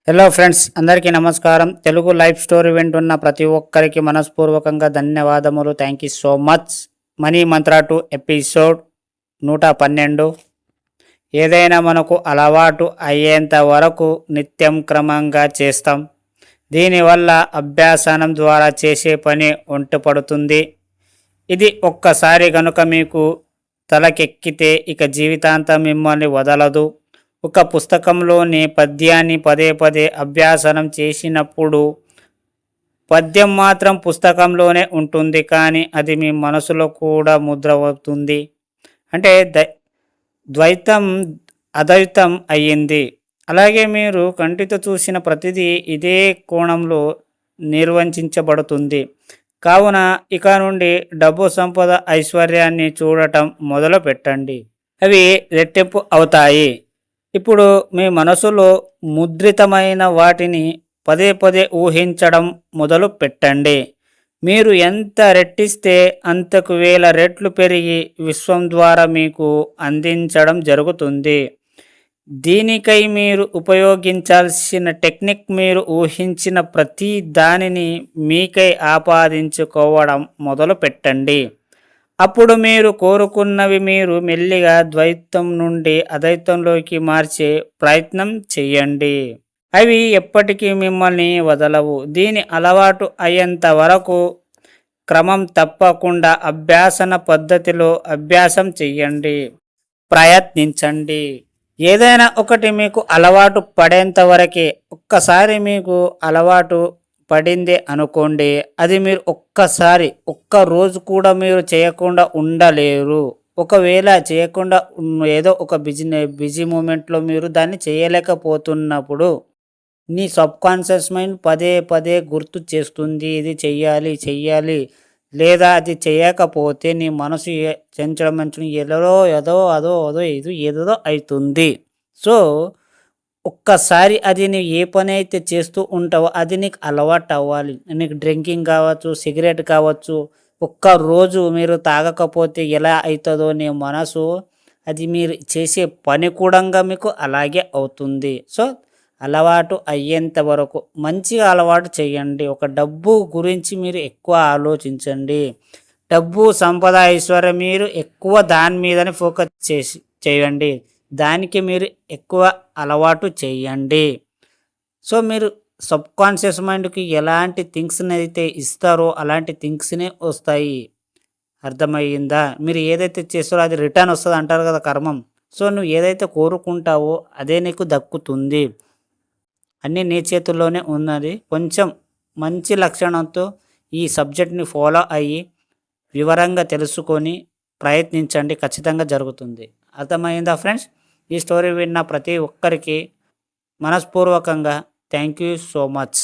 Hello friends, అందరికీ నమస్కారం. Telugu life story వింటున్న ప్రతి ఒక్కరికి మనస్పూర్వకంగా ధన్యవాదములు. Thank you so much. Money Mantra 2 episode 112. ఏదైనా మనకు అలవాటు అయ్యేంత వరకు నిత్యం క్రమంగా చేస్తాం. దీనివల్ల అభ్యాసనం ద్వారా చేసే పని ఒంటపడుతుంది. ఇది ఒక్కసారి గనుక మీకు తలకెక్కితే ఇక జీవితాంతం మిమ్మల్ని వదలదు. ఒక పుస్తకంలోని పద్యాన్ని పదే పదే అభ్యాసనం చేసినప్పుడు పద్యం మాత్రం పుస్తకంలోనే ఉంటుంది, కానీ అది మీ మనసులో కూడా ముద్ర అవుతుంది. అంటే ద్వైతం అద్వైతం అయ్యింది. అలాగే మీరు కంటితో చూసిన ప్రతిదీ ఇదే కోణంలో నిర్వచించబడుతుంది. కావున ఇక నుండి డబ్బు, సంపద, ఐశ్వర్యాన్ని చూడటం మొదలు పెట్టండి. అవి రెట్టింపు అవుతాయి. ఇప్పుడు మీ మనసులో ముద్రితమైన వాటిని పదే పదే ఊహించడం మొదలు పెట్టండి. మీరు ఎంత రెట్టిస్తే అంతకు 1000 రెట్లు పెరిగి విశ్వం ద్వారా మీకు అందించడం జరుగుతుంది. దీనికై మీరు ఉపయోగించాల్సిన టెక్నిక్, మీరు ఊహించిన ప్రతి దానిని మీకై ఆపాదించుకోవడం మొదలు పెట్టండి. అప్పుడు మీరు కోరుకున్నవి మీరు మెల్లిగా ద్వైతం నుండి అద్వైతంలోకి మార్చే ప్రయత్నం చేయండి. అవి ఎప్పటికీ మిమ్మల్ని వదలవు. దీని అలవాటు అయ్యేంత వరకు క్రమం తప్పకుండా అభ్యాసన పద్ధతిలో అభ్యాసం చెయ్యండి, ప్రయత్నించండి. ఏదైనా ఒకటి మీకు అలవాటు పడేంత వరకే. ఒక్కసారి మీకు అలవాటు పడింది అనుకోండి, అది మీరు ఒక్క రోజు కూడా మీరు చేయకుండా ఉండలేరు. ఒకవేళ చేయకుండా ఏదో ఒక బిజీ మూమెంట్లో మీరు దాన్ని చేయలేకపోతున్నప్పుడు నీ సబ్కాన్షియస్ మైండ్ పదే పదే గుర్తు చేస్తుంది, ఇది చెయ్యాలి. లేదా అది చేయకపోతే నీ మనసు చెంచడం ఏదో అవుతుంది. సో ఒక్కసారి అది నీవు ఏ పని అయితే చేస్తూ ఉంటావో అది నీకు అలవాటు అవ్వాలి. నీకు డ్రింకింగ్ కావచ్చు, సిగరెట్ కావచ్చు, ఒక్కరోజు మీరు తాగకపోతే ఎలా అవుతుందో నీ మనసు, అది మీరు చేసే పని కూడా మీకు అలాగే అవుతుంది. సో అలవాటు అయ్యేంత వరకు మంచిగా అలవాటు చేయండి. ఒక డబ్బు గురించి మీరు ఎక్కువ ఆలోచించండి. డబ్బు, సంపద, ఐశ్వర్యం మీరు ఎక్కువ దాని మీదనే ఫోకస్ చేయండి. దానికి మీరు ఎక్కువ అలవాటు చేయండి. సో మీరు సబ్కాన్షియస్ మైండ్కి ఎలాంటి థింగ్స్ని అయితే ఇస్తారో అలాంటి థింగ్స్నే వస్తాయి. అర్థమయ్యిందా? మీరు ఏదైతే చేస్తారో అది రిటర్న్ వస్తుంది అంటారు కదా, కర్మం. సో నువ్వు ఏదైతే కోరుకుంటావో అదే నీకు దక్కుతుంది. అన్నీ నీ చేతుల్లోనే ఉన్నది. కొంచెం మంచి లక్షణంతో ఈ సబ్జెక్ట్ని ఫాలో అయ్యి వివరంగా తెలుసుకొని ప్రయత్నించండి, ఖచ్చితంగా జరుగుతుంది. అర్థమైందా ఫ్రెండ్స్? ఈ స్టోరీ విన్న ప్రతి ఒక్కరికి మనస్పూర్వకంగా థ్యాంక్ యూ సో మచ్.